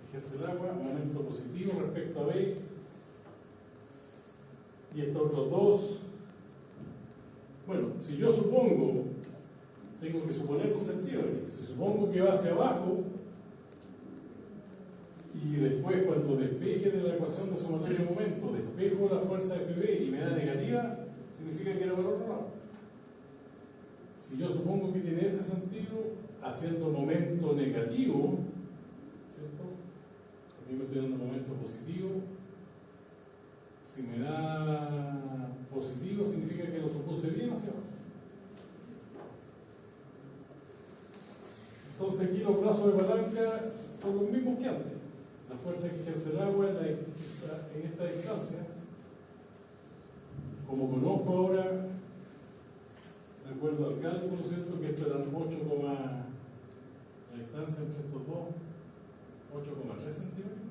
Ejerce el agua, momento positivo respecto a B. Y estos otros dos. Bueno, si yo supongo, tengo que suponer un sentido aquí. Si supongo que va hacia abajo, y después cuando despeje de la ecuación de sumatoria de momento, despejo la fuerza FB y me da negativa, significa que era por otro lado. Si yo supongo que tiene ese sentido, haciendo momento negativo, ¿cierto? A mí me estoy dando momento positivo. Si me da positivo, significa que lo supuse bien hacia abajo. Entonces aquí los brazos de palanca son los mismos que antes. La fuerza que ejerce el agua en esta distancia. Como conozco ahora, de acuerdo al cálculo, ¿cierto? Que esto eran 8, la distancia entre estos dos, 8,3 centímetros.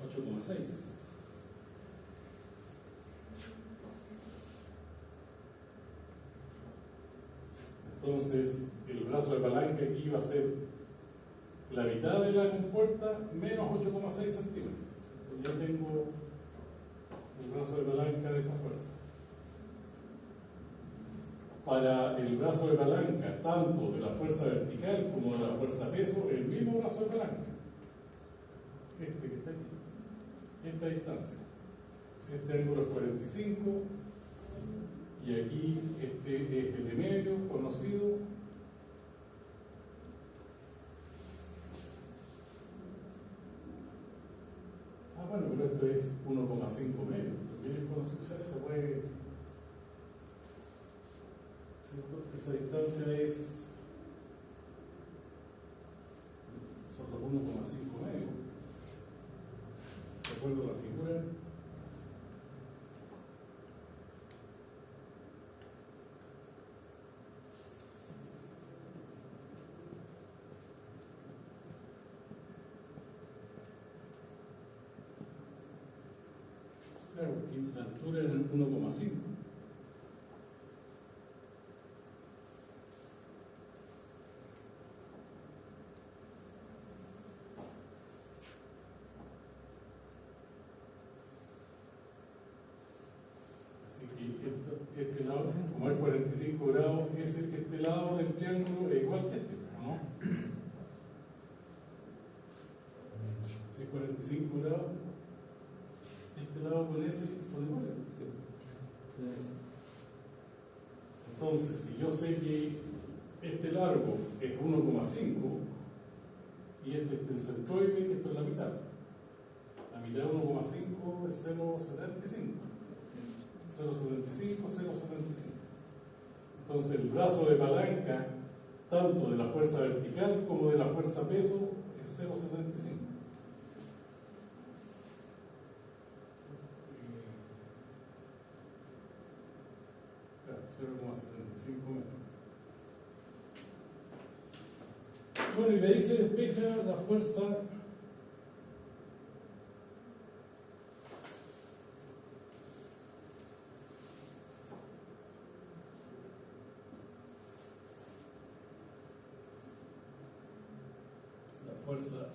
8,6. Entonces, el brazo de palanca aquí va a ser la mitad de la compuerta menos 8,6 centímetros. Ya tengo el brazo de palanca de esta fuerza. Para el brazo de palanca, tanto de la fuerza vertical como de la fuerza peso, el mismo brazo de palanca. Este que está aquí. Esta distancia. Si este ángulo es 45, y aquí este es el de medio conocido. Bueno, pero esto es 1,5 medio. También es conocido, se puede. ¿Cierto? Esa distancia son los 1,5 medios. De acuerdo a la figura. Claro, aquí la altura era 1,5. Así que este lado, como es 45 grados, este lado del triángulo es igual que este, ¿no? Si es 45 grados, este lado con ese son iguales. Entonces, si yo sé que este largo es 1,5 y este es el centroide, que esto es la mitad. La mitad de 1,5 es 0,75. 0,75, 0,75. Entonces, el brazo de palanca, tanto de la fuerza vertical como de la fuerza peso, es 0,75. Claro, 0,75 metros. Bueno, y de ahí se despeja la fuerza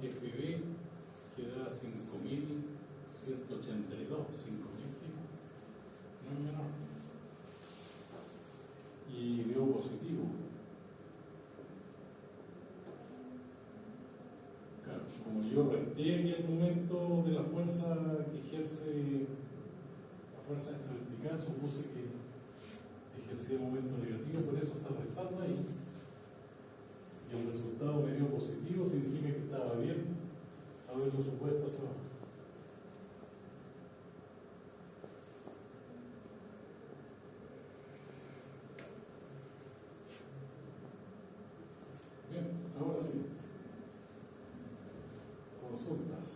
FB, que da 5.182, 5.000, no es menor. Y dio positivo. Claro, como yo resté aquí el momento de la fuerza que ejerce la fuerza vertical, supuse que ejercía momento negativo, por eso está restando ahí. Y el resultado me dio positivo, significa que estaba bien haberlo supuesto hacia abajo. Bien, ahora sí. Consultas.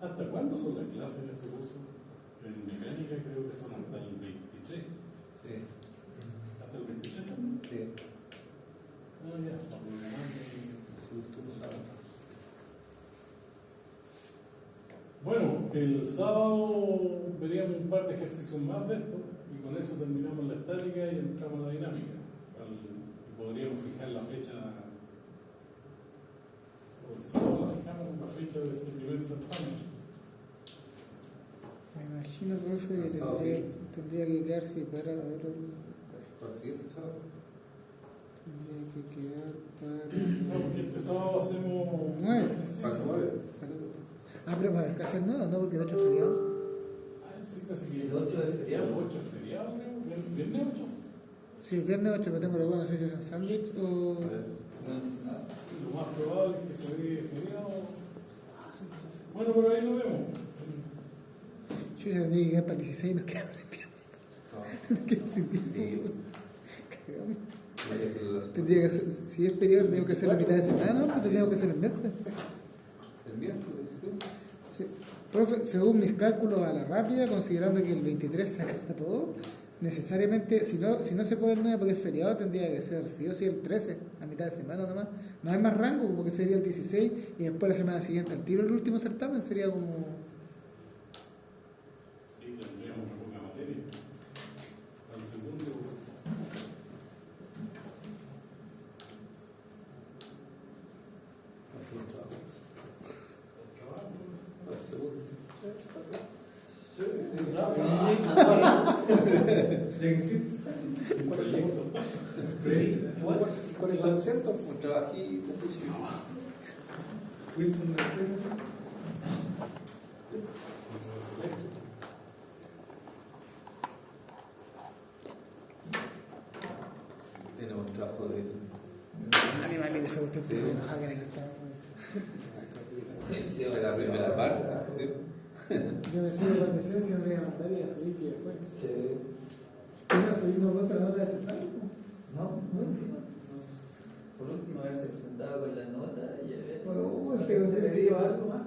¿Hasta cuándo son las clases en este curso? En mecánica creo que son hasta el 23. Sí. ¿Hasta el 23 también? Sí. Ah, ya, para programar. Tú lo sabes. Bueno, el sábado veríamos un par de ejercicios más de esto y con eso terminamos la estática y entramos a la dinámica. Y podríamos fijar la fecha, o el sábado la fijamos la fecha de este primer certamen. Me imagino, profe, que Cansado, tendría que quedar, si para ver ¿Para el siguiente sábado? tendría que quedar para... No, porque este sábado hacemos un 9. ejercicio. ¿Para el 9? Ah, pero para el hacer nuevo, no, porque el 8 es feriado. Ah, sí, casi que ¿El 8 es feriado? El 8 es feriado, creo. ¿Viernes 8? Sí, el viernes 8, pero tengo la duda, no sé si es en sándwich o... A ver. Lo más probable es que se dé feriado. Bueno, por ahí lo vemos. Sí. Yo ya tendría que quedar para el 16 y nos quedamos sin tiempo. No. Nos quedamos sin tiempo. Sí. Cagamos. El Tendría que ser, si es feriado, tenemos que hacer la mitad de semana, ¿no? Pero tendríamos que hacer el miércoles. miércoles. Sí. Profe, según mis cálculos a la rápida, considerando que el 23 se acaba todo, necesariamente, si no se puede el 9 porque es feriado, tendría que ser sí o sí el 13, a mitad de semana nomás. No hay más rango, porque sería el 16 y después la semana siguiente al tiro el último certamen, sería como... Sí, tendríamos una poca materia. Al segundo. Igual, 40%, un trabajito. Wilson, Tenemos un trabajo de... Animal y esa cuestión Sí. te enojaba que era que estaba... de la primera parte. ¿Sí? Yo me sigo la presencia, me voy a mandar y a subir que después. Che. ¿Quién subimos otra nota de certamen? No, encima. Por último, haberse presentado con la nota y a ver. Bueno, ¿Se le dio algo más?